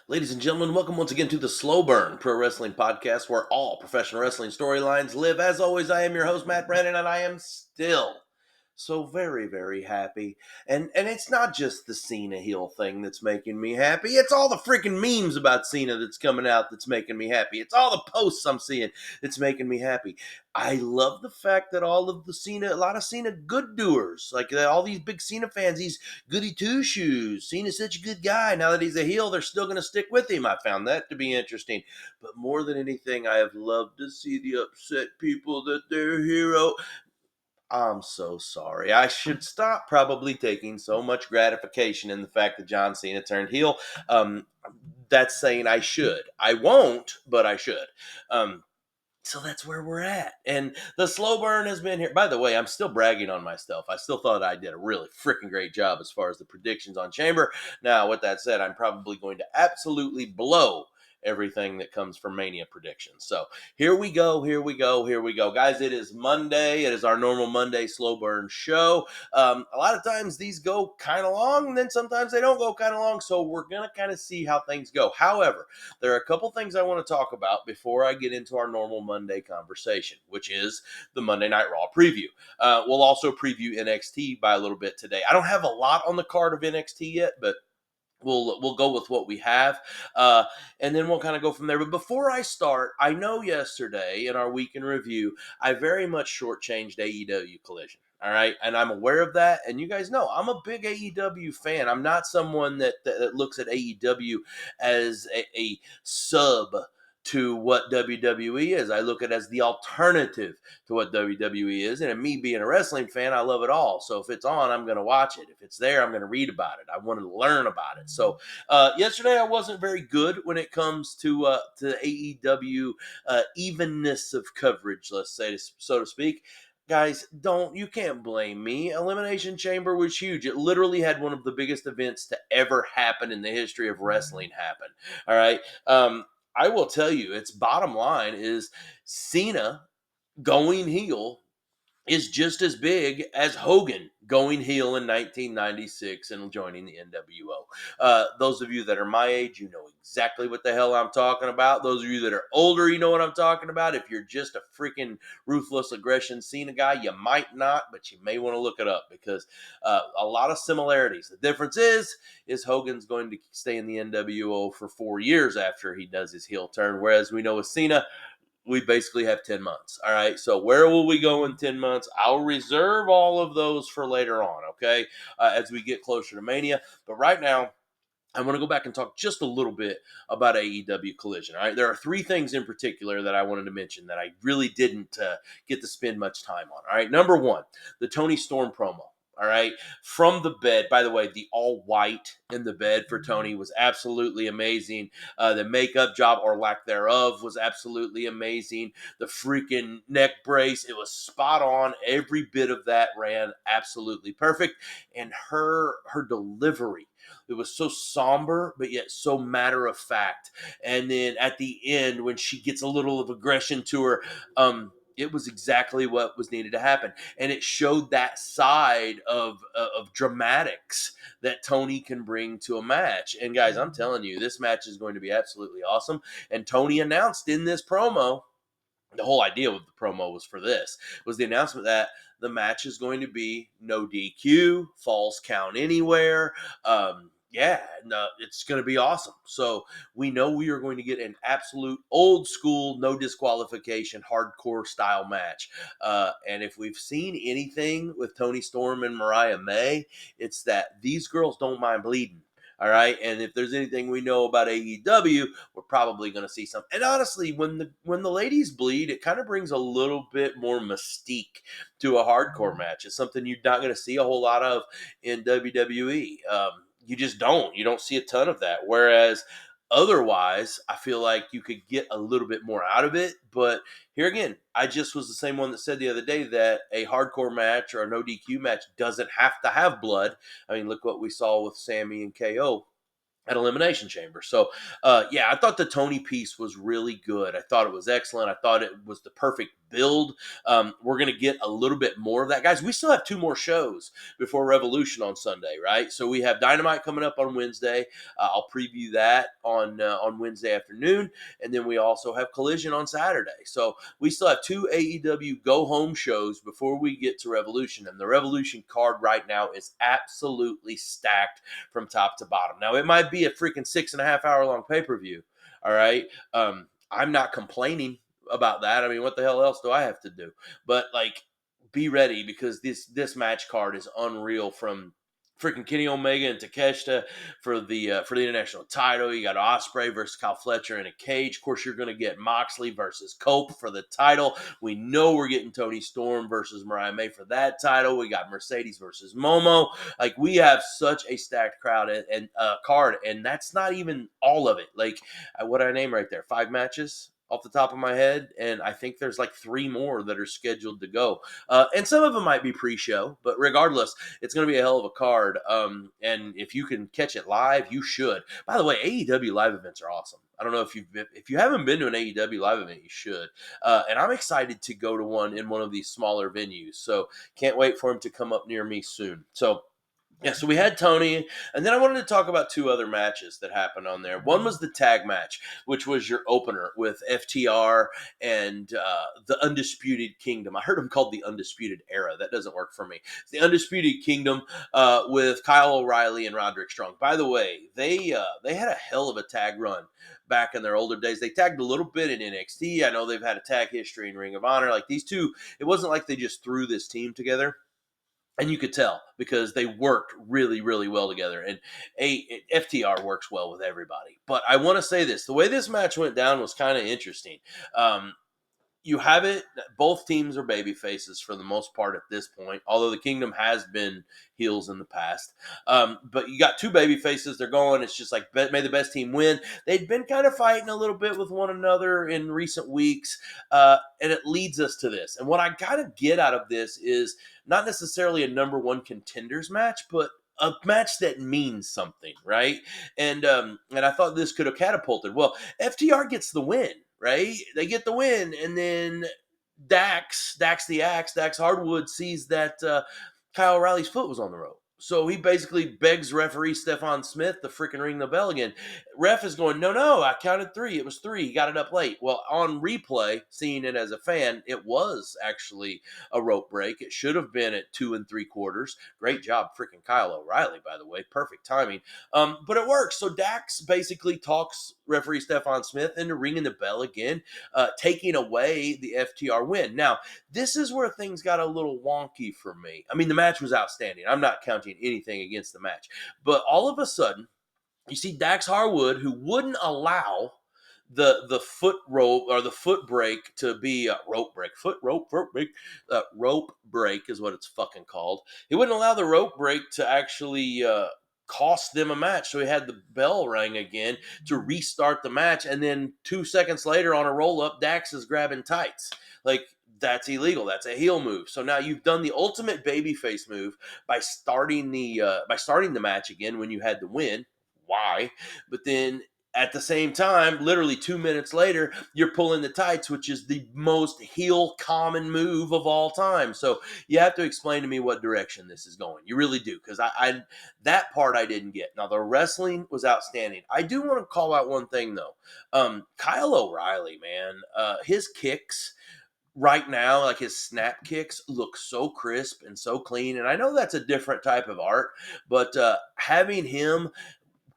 Ladies and gentlemen, welcome once again to the Slow Burn Pro Wrestling Podcast, where all professional wrestling storylines live. As always, I am your host, Matt Brandon, and I am still so very, very happy. And it's not just the Cena heel thing that's making me happy. It's all the freaking memes about Cena that's coming out that's making me happy. It's all the posts I'm seeing that's making me happy. I love the fact that all of the Cena, a lot of Cena good doers, like all these big Cena fans, these goody two shoes. Cena's such a good guy. Now that he's a heel, they're still going to stick with him. I found that to be interesting. But more than anything, I have loved to see the upset people that their hero. I'm so sorry. I should stop probably taking so much gratification in the fact that John Cena turned heel. Um, that's saying I should. I won't, but I should. So that's where we're at. And the slow burn has been here. By the way, I'm still bragging on myself. I still thought I did a really freaking great job as far as the predictions on Chamber. Now, with that said, I'm probably going to absolutely blow everything that comes from Mania predictions. So here we go. Guys, it is Monday. It is our normal Monday slow burn show. A lot of times these go kind of long, and then sometimes they don't go kind of long. So we're going to kind of see how things go. However, there are a couple things I want to talk about before I get into our normal Monday conversation, which is the Monday Night Raw preview. We'll also preview NXT by a little bit today. I don't have a lot on the card of NXT yet, but we'll go with what we have, and then we'll kind of go from there. But before I start, I know yesterday in our week in review, I very much shortchanged AEW Collision. All right, and I'm aware of that, and you guys know I'm a big AEW fan. I'm not someone that looks at AEW as a sub to what WWE is. I look at it as the alternative to what WWE is. And me being a wrestling fan, I love it all. So if it's on, I'm going to watch it. If it's there, I'm going to read about it. I want to learn about it. So yesterday, I wasn't very good when it comes to AEW evenness of coverage, let's say, so to speak. Guys, you can't blame me. Elimination Chamber was huge. It literally had one of the biggest events to ever happen in the history of wrestling happen. All right. I will tell you, its bottom line is Cena going heel is just as big as Hogan going heel in 1996 and joining the NWO. Those of you that are my age, you know exactly what the hell I'm talking about. Those of you that are older, you know what I'm talking about. If you're just a freaking ruthless aggression Cena guy, you might not, but you may want to look it up because a lot of similarities. The difference is Hogan's going to stay in the NWO for 4 years after he does his heel turn, whereas we know with Cena, we basically have 10 months. All right. So where will we go in 10 months? I'll reserve all of those for later on. Okay. As we get closer to Mania. But right now, I want to go back and talk just a little bit about AEW Collision. All right. There are three things in particular that I wanted to mention that I really didn't get to spend much time on. All right. Number one, the Tony Storm promo. All right. From the bed. By the way, the all white in the bed for Tony was absolutely amazing. The makeup job or lack thereof was absolutely amazing. The freaking neck brace, it was spot on. Every bit of that ran absolutely perfect. And her delivery, it was so somber, but yet so matter of fact. And then at the end, when she gets a little of aggression to her, it was exactly what was needed to happen, and it showed that side of dramatics that Tony can bring to a match. And guys, I'm telling you, this match is going to be absolutely awesome. And Tony announced in this promo, the whole idea of the promo was for this, was the announcement that the match is going to be no DQ, falls count anywhere. No, it's going to be awesome. So we know we are going to get an absolute old school, no disqualification, hardcore style match. And if we've seen anything with Tony Storm and Mariah May, it's that these girls don't mind bleeding. All right. And if there's anything we know about AEW, we're probably going to see some. And honestly, when the ladies bleed, it kind of brings a little bit more mystique to a hardcore match. It's something you're not going to see a whole lot of in WWE. You just don't. You don't see a ton of that. Whereas otherwise, I feel like you could get a little bit more out of it. But here again, I just was the same one that said the other day that a hardcore match or a no DQ match doesn't have to have blood. I mean, look what we saw with Sammy and KO at Elimination Chamber. So, yeah, I thought the Tony piece was really good. I thought it was excellent. I thought it was the perfect build. We're going to get a little bit more of that. Guys, we still have two more shows before Revolution on Sunday, right? So we have Dynamite coming up on Wednesday. I'll preview that on Wednesday afternoon. And then we also have Collision on Saturday. So we still have two AEW go-home shows before we get to Revolution. And the Revolution card right now is absolutely stacked from top to bottom. Now, it might be a freaking 6.5 hour long pay-per-view. All right. I'm not complaining about that. I mean, what the hell else do I have to do? But like, be ready, because this match card is unreal, from freaking Kenny Omega and Takeshita for the international title. You got Ospreay versus Kyle Fletcher in a cage. Of course, you're going to get Moxley versus Cope for the title. We know we're getting Toni Storm versus Mariah May for that title. We got Mercedes versus Momo. Like, we have such a stacked crowd and card, and that's not even all of it. Like, what I name right there, 5 matches off the top of my head, and I think there's like 3 more that are scheduled to go. And some of them might be pre-show, but regardless, it's going to be a hell of a card. And if you can catch it live, you should. By the way, AEW live events are awesome. I don't know if you haven't been to an AEW live event, you should. And I'm excited to go to one in one of these smaller venues. So can't wait for him to come up near me soon. So yeah, so we had Tony, and then I wanted to talk about 2 other matches that happened on there. One was the tag match, which was your opener with FTR and the Undisputed Kingdom. I heard them called the Undisputed Era. That doesn't work for me. It's the Undisputed Kingdom with Kyle O'Reilly and Roderick Strong. By the way, they had a hell of a tag run back in their older days. They tagged a little bit in NXT. I know they've had a tag history in Ring of Honor. Like, these two, it wasn't like they just threw this team together. And you could tell because they worked really, really well together. And FTR works well with everybody. But I want to say this. The way this match went down was kind of interesting. Um, you have it. Both teams are baby faces for the most part at this point, although the Kingdom has been heels in the past. But you got 2 baby faces. They're going. It's just like, may the best team win. They'd been kind of fighting a little bit with one another in recent weeks, and it leads us to this. And what I gotta get out of this is not necessarily a number 1 contenders match, but a match that means something, right? And I thought this could have catapulted. Well, FTR gets the win, right? They get the win, and then Dax Hardwood sees that Kyle O'Reilly's foot was on the rope. So he basically begs referee Stephon Smith to freaking ring the bell again. Ref is going, no, I counted 3. It was 3. He got it up late. Well, on replay, seeing it as a fan, it was actually a rope break. It should have been at 2 3/4. Great job, freaking Kyle O'Reilly, by the way. Perfect timing. But it works. So Dax basically talks referee Stephon Smith into ringing the bell again, taking away the FTR win. Now, this is where things got a little wonky for me. I mean, the match was outstanding. I'm not counting anything against the match. But all of a sudden, you see Dax Harwood, who wouldn't allow the foot rope or the foot break to be a rope break. Rope break is what it's fucking called. He wouldn't allow the rope break to actually cost them a match. So he had the bell ring again to restart the match. And then 2 seconds later on a roll up, Dax is grabbing tights. Like, that's illegal. That's a heel move. So now you've done the ultimate babyface move by starting the match again when you had the win. Why? But then at the same time, literally 2 minutes later, you're pulling the tights, which is the most heel common move of all time. So you have to explain to me what direction this is going. You really do, because I that part I didn't get. Now, the wrestling was outstanding. I do want to call out one thing though. Kyle O'Reilly, man, his kicks right now, like his snap kicks, look so crisp and so clean. And I know that's a different type of art, but having him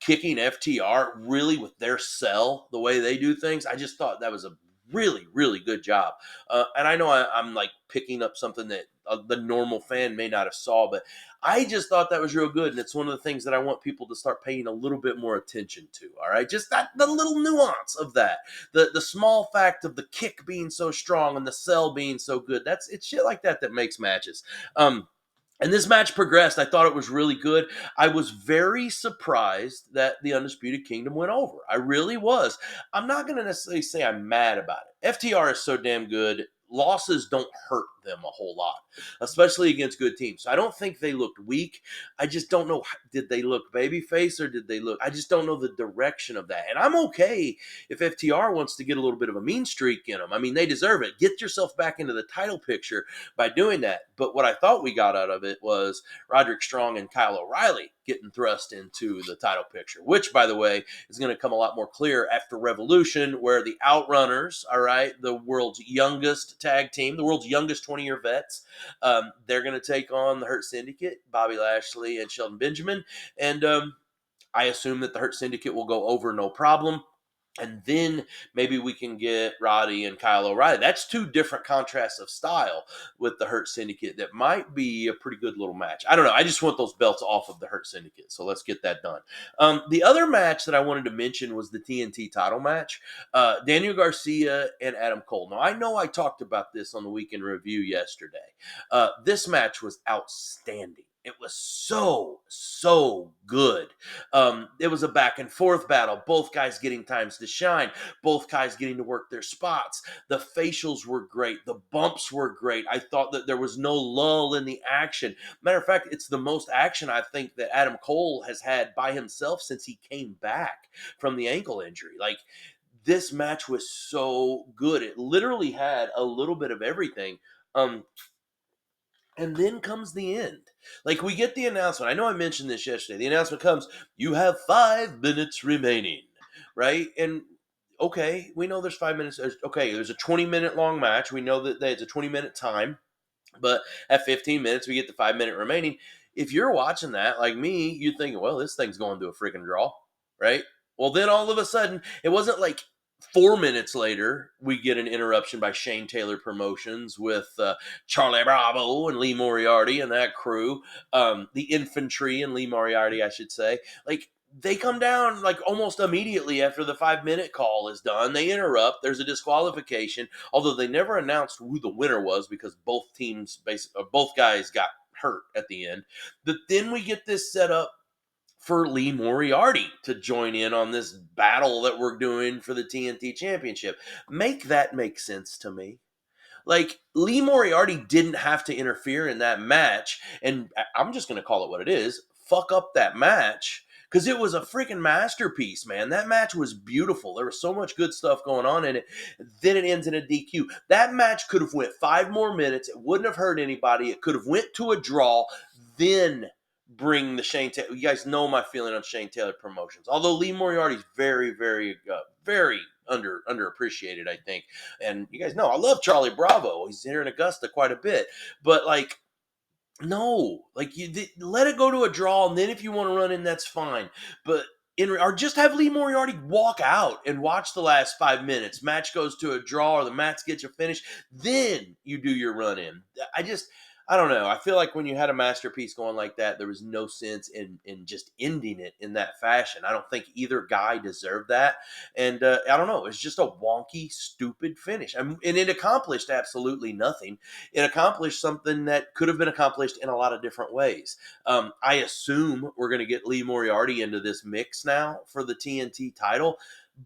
kicking FTR really with their sell, the way they do things, I just thought that was a really, really good job. And I know I'm like picking up something that the normal fan may not have saw, but I just thought that was real good. And it's one of the things that I want people to start paying a little bit more attention to. All right. Just that, the little nuance of that, the small fact of the kick being so strong and the sell being so good. It's shit like that makes matches. And this match progressed. I thought it was really good. I was very surprised that the Undisputed Kingdom went over. I really was. I'm not going to necessarily say I'm mad about it. FTR is so damn good. losses don't hurt them a whole lot, especially against good teams. So I don't think they looked weak. I just don't know, did they look babyface or did they look, I just don't know the direction of that. And I'm okay if FTR wants to get a little bit of a mean streak in them. I mean, they deserve it. Get yourself back into the title picture by doing that. But what I thought we got out of it was Roderick Strong and Kyle O'Reilly getting thrust into the title picture, which, by the way, is going to come a lot more clear after Revolution, where the Outrunners, all right, the world's youngest tag team, the world's youngest 20-year vets, they're going to take on the Hurt Syndicate, Bobby Lashley and Shelton Benjamin. And I assume that the Hurt Syndicate will go over no problem. And then maybe we can get Roddy and Kyle O'Reilly. That's two different contrasts of style with the Hurt Syndicate. That might be a pretty good little match. I don't know. I just want those belts off of the Hurt Syndicate. So let's get that done. The other match that I wanted to mention was the TNT title match. Daniel Garcia and Adam Cole. Now, I know I talked about this on the Weekend Review yesterday. This match was outstanding. It was so good. It was a back and forth battle. Both guys getting times to shine. Both guys getting to work their spots. The facials were great. The bumps were great. I thought that there was no lull in the action. Matter of fact, it's the most action I think that Adam Cole has had by himself since he came back from the ankle injury. Like, this match was so good. It literally had a little bit of everything. And then comes the end. Like, we get the announcement. I know I mentioned this yesterday. The announcement comes, you have 5 minutes remaining, right? And okay, we know there's 5 minutes. Okay, there's a 20-minute long match. We know that it's a 20-minute time. But at 15 minutes, we get the 5 minute remaining. If you're watching that, like me, you're thinking, well, this thing's going to a freaking draw, right? Well, then all of a sudden, it wasn't like 4 minutes later, we get an interruption by Shane Taylor Promotions with Charlie Bravo and Lee Moriarty and that crew, the infantry and Lee Moriarty, I should say. Like, they come down like almost immediately after the 5 minute call is done. They interrupt. There's a disqualification, although they never announced who the winner was because both teams, both guys got hurt at the end. But then we get this set up for Lee Moriarty to join in on this battle that we're doing for the TNT Championship. Make that make sense to me. Like, Lee Moriarty didn't have to interfere in that match, and I'm just going to call it what it is, fuck up that match, because it was a freaking masterpiece, man. That match was beautiful. There was so much good stuff going on in it. Then it ends in a DQ. That match could have went 5 more minutes. It wouldn't have hurt anybody. It could have went to a draw, then bring the Shane Taylor. You guys know my feeling on Shane Taylor Promotions. Although Lee Moriarty's very, very underappreciated, I think. And you guys know I love Charlie Bravo. He's here in Augusta quite a bit. But like, no, like, let it go to a draw, and then if you want to run in, that's fine. But or just have Lee Moriarty walk out and watch the last 5 minutes. Match goes to a draw, or the match gets a finish. Then you do your run in. I don't know. I feel like when you had a masterpiece going like that, there was no sense in just ending it in that fashion. I don't think either guy deserved that. And I don't know. It's just a wonky, stupid finish. And it accomplished absolutely nothing. It accomplished something that could have been accomplished in a lot of different ways. I assume we're going to get Lee Moriarty into this mix now for the TNT title.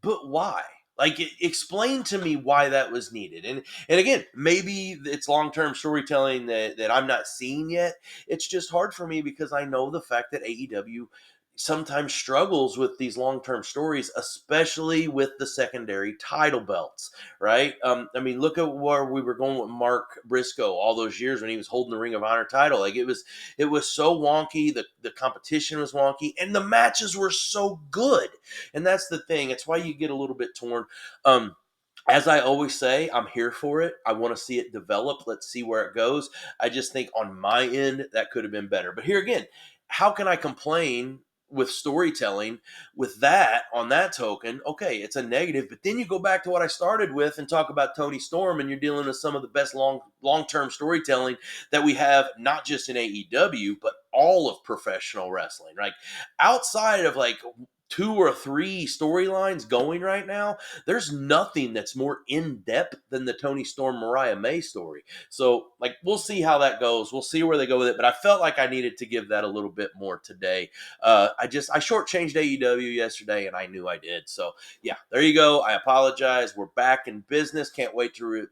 But why? Like, explain to me why that was needed. And again, maybe it's long-term storytelling that I'm not seeing yet. It's just hard for me because I know the fact that AEW sometimes struggles with these long-term stories, especially with the secondary title belts, right? I mean, look at where we were going with Mark Briscoe all those years when he was holding the Ring of Honor title. Like, it was so wonky. The competition was wonky, and the matches were so good. And that's the thing. It's why you get a little bit torn. As I always say, I'm here for it. I want to see it develop. Let's see where it goes. I just think on my end, that could have been better. But here again, how can I complain with storytelling with that on that token? Okay, it's a negative, but then you go back to what I started with and talk about Tony Storm, and you're dealing with some of the best long-term storytelling that we have, not just in AEW, but all of professional wrestling. Like, outside of like 2 or 3 storylines going right now, there's nothing that's more in-depth than the Tony Storm Mariah May story. So, like, we'll see how that goes. We'll see where they go with it. But I felt like I needed to give that a little bit more today. I shortchanged AEW yesterday, and I knew I did. So, yeah, there you go. I apologize. We're back in business. Can't wait to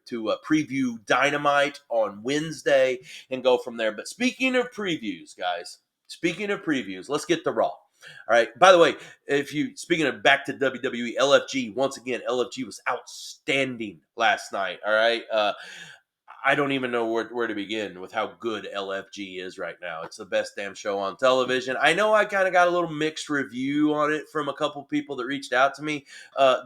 preview Dynamite on Wednesday and go from there. But speaking of previews, guys, let's get to Raw. All right. By the way, speaking of back to WWE, LFG, once again, LFG was outstanding last night. All right. I don't even know where to begin with how good LFG is right now. It's the best damn show on television. I know I kind of got a little mixed review on it from a couple people that reached out to me.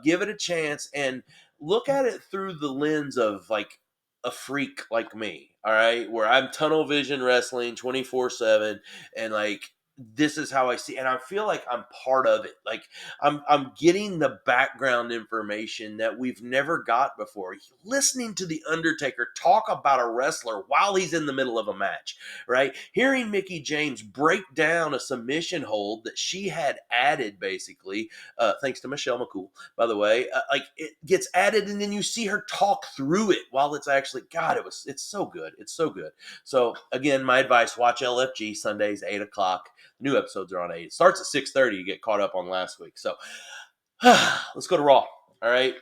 Give it a chance and look at it through the lens of like a freak like me. All right. Where I'm tunnel vision wrestling 24/7 and like, this is how I see, and I feel like I'm part of it. Like I'm getting the background information that we've never got before. Listening to the Undertaker talk about a wrestler while he's in the middle of a match, right? Hearing Mickie James break down a submission hold that she had added, basically, thanks to Michelle McCool, by the way. Like it gets added, and then you see her talk through it while it's actually, God, it's so good. It's so good. So again, my advice: watch LFG Sundays 8 o'clock. New episodes are on 8. It starts at 6:30. You get caught up on last week. So let's go to Raw. All right.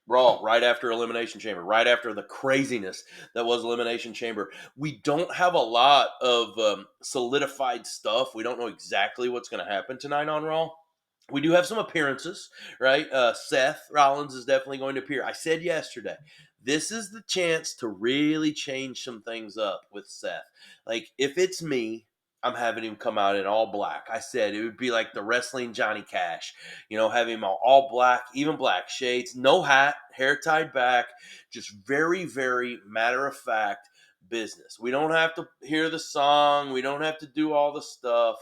Raw, right after Elimination Chamber, right after the craziness that was Elimination Chamber. We don't have a lot of solidified stuff. We don't know exactly what's going to happen tonight on Raw. We do have some appearances, right? Seth Rollins is definitely going to appear. I said yesterday, this is the chance to really change some things up with Seth. Like, if it's me, I'm having him come out in all black. I said it would be like the wrestling Johnny Cash, have him all black, even black shades, no hat, hair tied back, just very, very matter of fact business. We don't have to hear the song, we don't have to do all the stuff.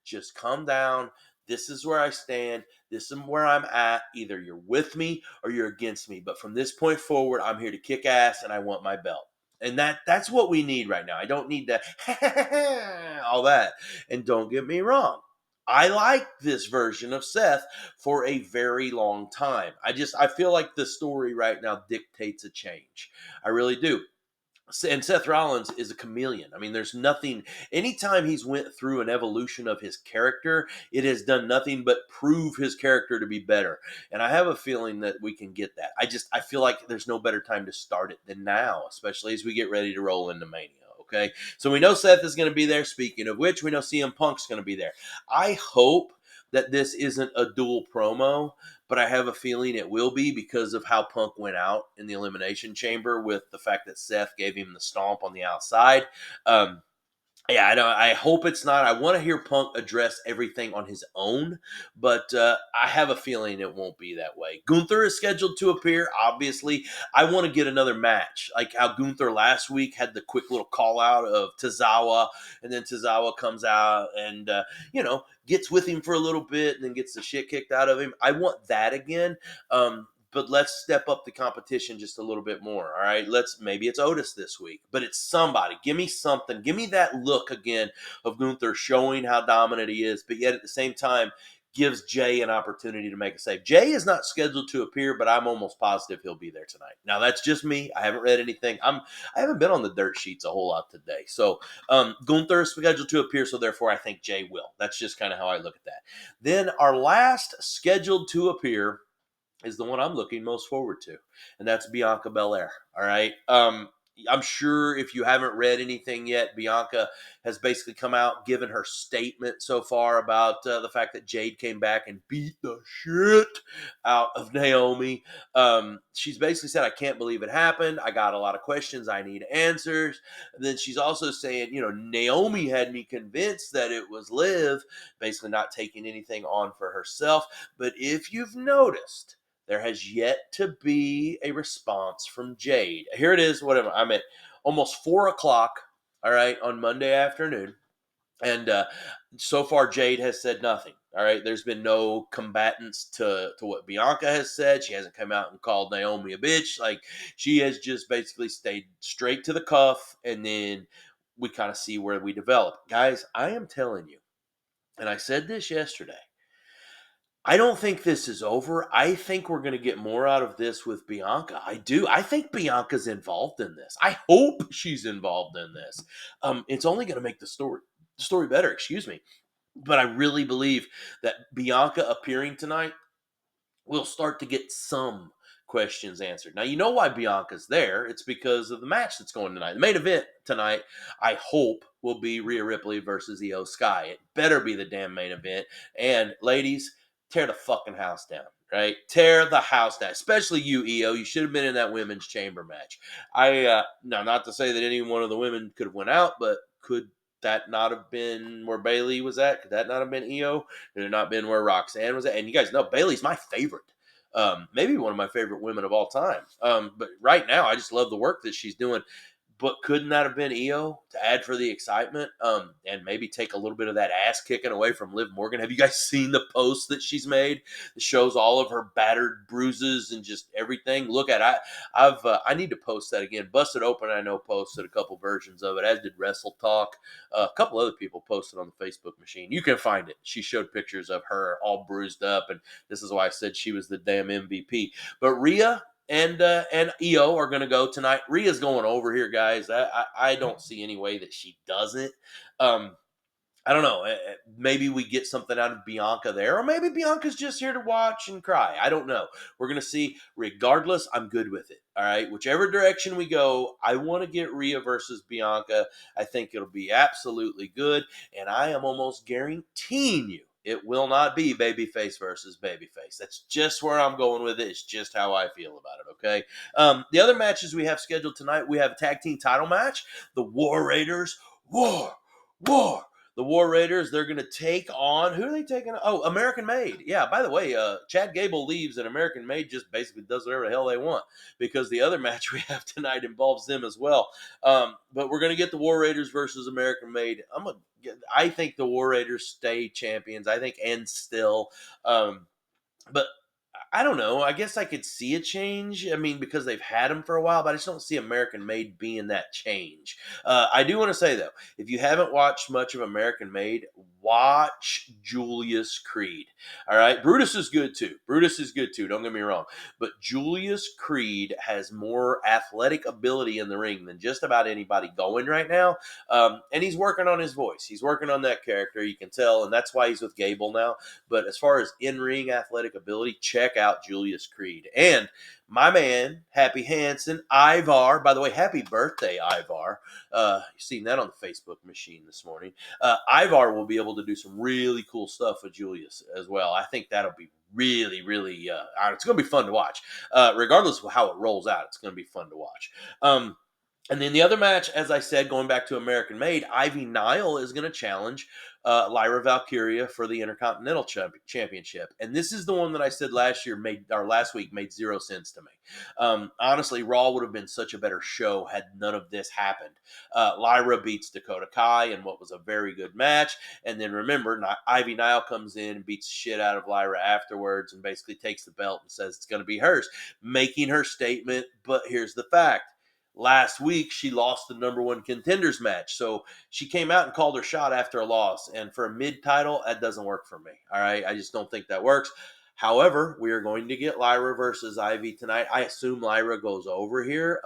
Just come down. This is where I stand. This is where I'm at. Either you're with me or you're against me. But from this point forward, I'm here to kick ass and I want my belt. And that's what we need right now. I don't need that all that. And don't get me wrong. I like this version of Seth for a very long time. I feel like the story right now dictates a change. I really do. And Seth Rollins is a chameleon. I mean, there's nothing. Anytime he's went through an evolution of his character, it has done nothing but prove his character to be better. And I have a feeling that we can get that. I feel like there's no better time to start it than now, especially as we get ready to roll into Mania. Okay, so we know Seth is going to be there. Speaking of which, we know CM Punk's going to be there. I hope that this isn't a dual promo, but I have a feeling it will be because of how Punk went out in the Elimination Chamber with the fact that Seth gave him the stomp on the outside. Yeah, I know. I hope it's not. I want to hear Punk address everything on his own, but I have a feeling it won't be that way. Gunther is scheduled to appear. Obviously, I want to get another match, like how Gunther last week had the quick little call out of Tozawa, and then Tozawa comes out and gets with him for a little bit, and then gets the shit kicked out of him. I want that again. But let's step up the competition just a little bit more. All right. Maybe it's Otis this week, but it's somebody. Give me something. Give me that look again of Gunther showing how dominant he is, but yet at the same time gives Jay an opportunity to make a save. Jay is not scheduled to appear, but I'm almost positive he'll be there tonight. Now that's just me. I haven't read anything. I haven't been on the dirt sheets a whole lot today. So Gunther is scheduled to appear, so therefore I think Jay will. That's just kind of how I look at that. Then our last scheduled to appear is the one I'm looking most forward to, and that's Bianca Belair. All right. I'm sure if you haven't read anything yet, Bianca has basically come out, given her statement so far about the fact that Jade came back and beat the shit out of Naomi. She's basically said, I can't believe it happened. I got a lot of questions. I need answers. And then she's also saying, Naomi had me convinced that it was Liv, basically not taking anything on for herself. But if you've noticed, there has yet to be a response from Jade. Here it is. I'm at almost 4 o'clock, all right, on Monday afternoon. And so far, Jade has said nothing. All right. There's been no combatants to what Bianca has said. She hasn't come out and called Naomi a bitch. Like, she has just basically stayed straight to the cuff. And then we kind of see where we develop. Guys, I am telling you, And I said this yesterday. I don't think this is over. I think we're going to get more out of this with Bianca. I do. I think Bianca's involved in this. I hope she's involved in this. It's only going to make the story better. Excuse me. But I really believe that Bianca appearing tonight we'll start to get some questions answered. Now, you know why Bianca's there. It's because of the match that's going tonight. The main event tonight, I hope, will be Rhea Ripley versus Io Sky. It better be the damn main event. And ladies, tear the fucking house down. Right, tear the house down. Especially you, Io. You should have been in that women's chamber match. Now, not to say that any one of the women could have went out, but could that not have been where Bailey was at? Could that not have been Io? It had not been where Roxanne was at. And you guys know Bailey's my favorite. Maybe one of my favorite women of all time. But right now, I just love the work that she's doing. But couldn't that have been Io to add for the excitement and maybe take a little bit of that ass kicking away from Liv Morgan? Have you guys seen the post that she's made? It shows all of her battered bruises and just everything. Look at I need to post that again. Busted Open, I know, posted a couple versions of it, as did Wrestle Talk. A couple other people posted on the Facebook machine. You can find it. She showed pictures of her all bruised up, and this is why I said she was the damn MVP. But Rhea and Io are going to go tonight. Rhea's going over here, guys. I don't see any way that she doesn't. Um, I don't know. Maybe we get something out of Bianca there, or maybe Bianca's just here to watch and cry. I don't know. We're going to see. Regardless, I'm good with it. All right. Whichever direction we go, I want to get Rhea versus Bianca. I think it'll be absolutely good. And I am almost guaranteeing you it will not be babyface versus babyface. That's just where I'm going with it. It's just how I feel about it. Okay. The other matches we have scheduled tonight, we have a tag team title match. The War Raiders. War. The War Raiders, they're going to take on, who are they taking? Oh, American Made. Yeah, by the way, Chad Gable leaves and American Made just basically does whatever the hell they want because the other match we have tonight involves them as well. But we're going to get the War Raiders versus American Made. I think the War Raiders stay champions. I think and still. But I don't know. I guess I could see a change. I mean, because they've had them for a while, but I just don't see American Made being that change. I do want to say, though, if you haven't watched much of American Made, watch Julius Creed. All right. Brutus is good, too. Don't get me wrong. But Julius Creed has more athletic ability in the ring than just about anybody going right now. And he's working on his voice. He's working on that character. You can tell. And that's why he's with Gable now. But as far as in-ring athletic ability, check out Julius Creed. And my man, Happy Hansen, Ivar. By the way, happy birthday, Ivar. You've seen that on the Facebook machine this morning. Ivar will be able to do some really cool stuff with Julius as well. I think that'll be really, really, it's going to be fun to watch. Regardless of how it rolls out, it's going to be fun to watch. And then the other match, as I said, going back to American Made, Ivy Nile is going to challenge Lyra Valkyria for the Intercontinental Championship. And this is the one that I said last week made zero sense to me. Honestly, Raw would have been such a better show had none of this happened. Lyra beats Dakota Kai in what was a very good match. And then remember, Ivy Nile comes in and beats the shit out of Lyra afterwards and basically takes the belt and says it's going to be hers, making her statement. But here's the fact. Last week, she lost the number one contenders match. So she came out and called her shot after a loss. And for a mid-title, that doesn't work for me. All right. I just don't think that works. However, we are going to get Lyra versus Ivy tonight. I assume Lyra goes over here.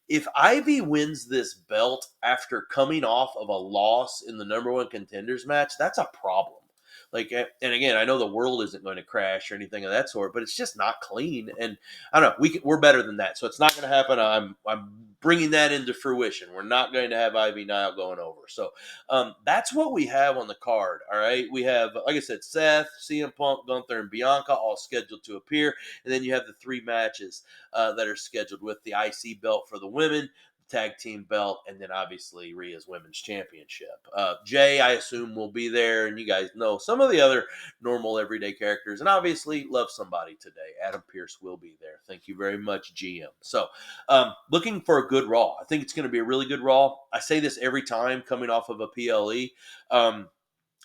If Ivy wins this belt after coming off of a loss in the number one contenders match, that's a problem. And again, I know the world isn't going to crash or anything of that sort, but it's just not clean. And I don't know, we're better than that, so it's not going to happen. I'm bringing that into fruition. We're not going to have Ivy Nile going over. So that's what we have on the card. All right, we have, like I said, Seth, CM Punk, Gunther, and Bianca all scheduled to appear, and then you have the three matches that are scheduled with the IC belt for the women, tag team belt, and then obviously Rhea's women's championship. Jay, I assume, will be there, and you guys know some of the other normal everyday characters, and obviously Love Somebody today. Adam Pearce will be there. Thank you very much, GM. So looking for a good Raw. I think it's going to be a really good Raw. I say this every time coming off of a PLE.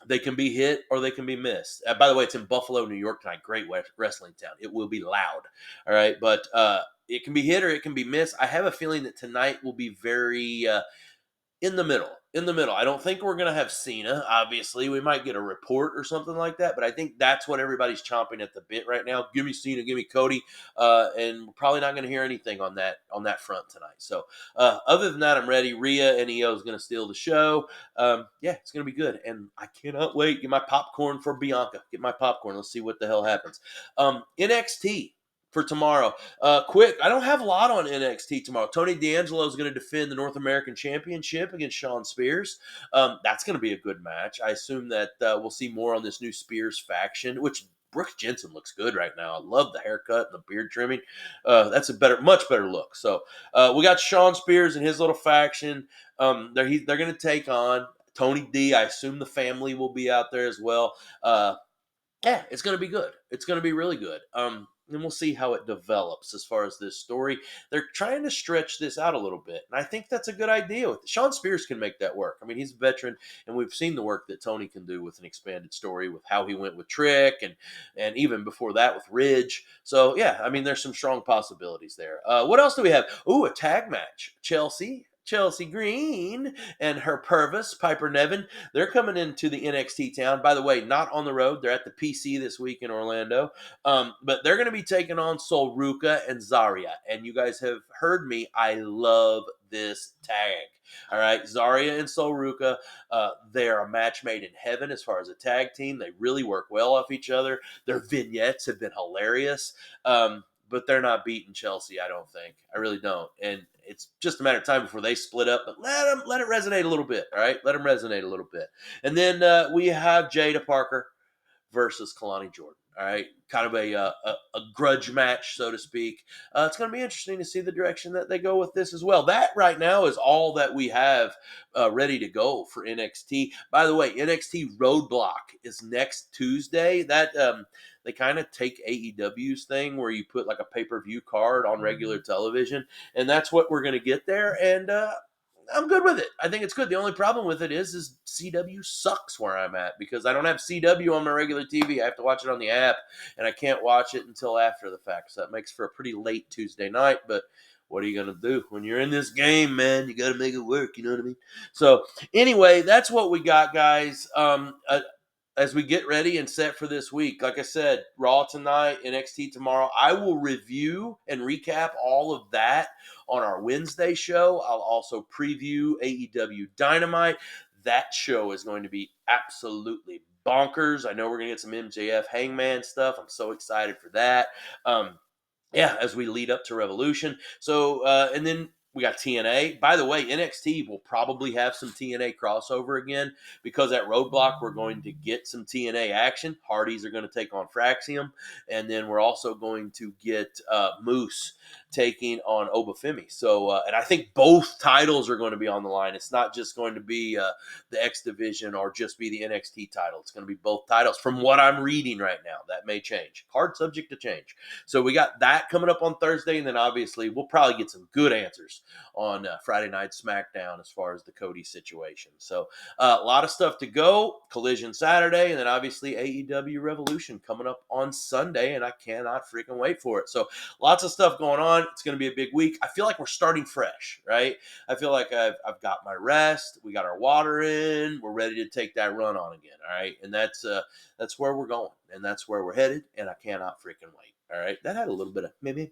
They can be hit or they can be missed. By the way, it's in Buffalo, New York tonight. Great wrestling town. It will be loud. All right. But it can be hit or it can be missed. I have a feeling that tonight will be very in the middle. In the middle. I don't think we're going to have Cena. Obviously, we might get a report or something like that, but I think that's what everybody's chomping at the bit right now. Give me Cena, give me Cody, and we're probably not going to hear anything on that front tonight. So, other than that, I'm ready. Rhea and Io is going to steal the show. Yeah, it's going to be good, and I cannot wait. Get my popcorn for Bianca. Get my popcorn. Let's see what the hell happens. NXT for tomorrow. Quick, I don't have a lot on NXT tomorrow. Tony D'Angelo is going to defend the North American Championship against Shawn Spears. That's going to be a good match. I assume that we'll see more on this new Spears faction, which Brooks Jensen looks good right now. I love the haircut and the beard trimming. That's a much better look. So we got Shawn Spears and his little faction. They're going to take on Tony D. I assume the family will be out there as well. Yeah, it's going to be good. It's going to be really good. And we'll see how it develops as far as this story. They're trying to stretch this out a little bit, and I think that's a good idea. Shawn Spears can make that work. I mean, he's a veteran, and we've seen the work that Tony can do with an expanded story, with how he went with Trick, and even before that with Ridge. So yeah, I mean, there's some strong possibilities there. What else do we have? Ooh, a tag match. Chelsea Green and her Purvis, Piper Nevin. They're coming into the NXT town. By the way, not on the road. They're at the PC this week in Orlando. But they're going to be taking on Sol Ruka and Zarya. And you guys have heard me. I love this tag. All right. Zarya and Sol Ruka, they're a match made in heaven as far as a tag team. They really work well off each other. Their vignettes have been hilarious. But they're not beating Chelsea, I don't think. I really don't. And it's just a matter of time before they split up. But let it resonate a little bit, all right? Let them resonate a little bit. And then we have Jada Parker versus Kalani Jordan. All right, kind of a grudge match, so to speak. It's going to be interesting to see the direction that they go with this as well. That right now is all that we have ready to go for NXT. By the way, NXT Roadblock is next Tuesday. That they kind of take AEW's thing where you put like a pay-per-view card on regular television, and that's what we're going to get there. And I'm good with it. I think it's good. The only problem with it is CW sucks where I'm at because I don't have CW on my regular TV. I have to watch it on the app, and I can't watch it until after the fact. So that makes for a pretty late Tuesday night. But what are you going to do? When you're in this game, man, you got to make it work. You know what I mean? So anyway, that's what we got, guys. As we get ready and set for this week, like I said, Raw tonight, NXT tomorrow. I will review and recap all of that on our Wednesday show. I'll also preview AEW Dynamite. That show is going to be absolutely bonkers. I know we're going to get some MJF Hangman stuff. I'm so excited for that. Yeah, as we lead up to Revolution. So, and then we got TNA. By the way, NXT will probably have some TNA crossover again because at Roadblock we're going to get some TNA action. Hardys are going to take on Fraxium, and then we're also going to get Moose taking on Obafemi. So, and I think both titles are going to be on the line. It's not just going to be the X Division or just be the NXT title. It's going to be both titles from what I'm reading right now. That may change. Hard subject to change. So we got that coming up on Thursday, and then obviously we'll probably get some good answers on Friday Night SmackDown as far as the Cody situation. So a lot of stuff to go. Collision Saturday, and then obviously AEW Revolution coming up on Sunday, and I cannot freaking wait for it. So lots of stuff going on. It's going to be a big week. I feel like we're starting fresh, right? I feel like I've got my rest. We got our water in. We're ready to take that run on again, all right? And that's where we're going, and that's where we're headed, and I cannot freaking wait. All right, that had a little bit of meh.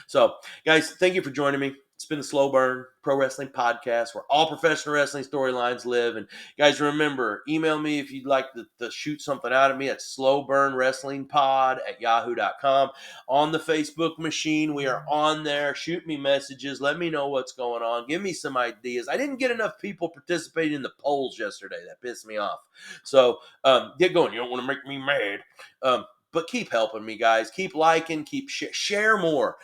So, guys, thank you for joining me. It's been the Slow Burn Pro Wrestling Podcast, where all professional wrestling storylines live. And guys, remember, email me if you'd like to shoot something out of me at TheSlowBurnWrestlingPod@yahoo.com. On the Facebook machine, we are on there. Shoot me messages. Let me know what's going on. Give me some ideas. I didn't get enough people participating in the polls yesterday. That pissed me off. So get going. You don't want to make me mad. But keep helping me, guys. Keep liking, share more.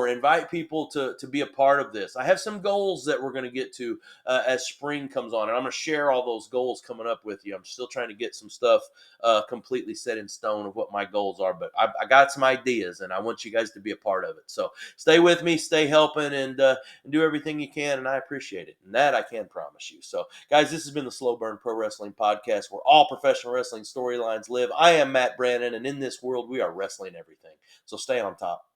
Invite people to be a part of this. I have some goals that we're going to get to as spring comes on, and I'm going to share all those goals coming up with you. I'm still trying to get some stuff completely set in stone of what my goals are, but I got some ideas, and I want you guys to be a part of it. So stay with me, stay helping, and do everything you can, and I appreciate it. And that I can promise you. So, guys, this has been the Slow Burn Pro Wrestling Podcast, where all professional wrestling storylines live. I am Matt Brandon, and in this world, we are wrestling everything. So stay on top.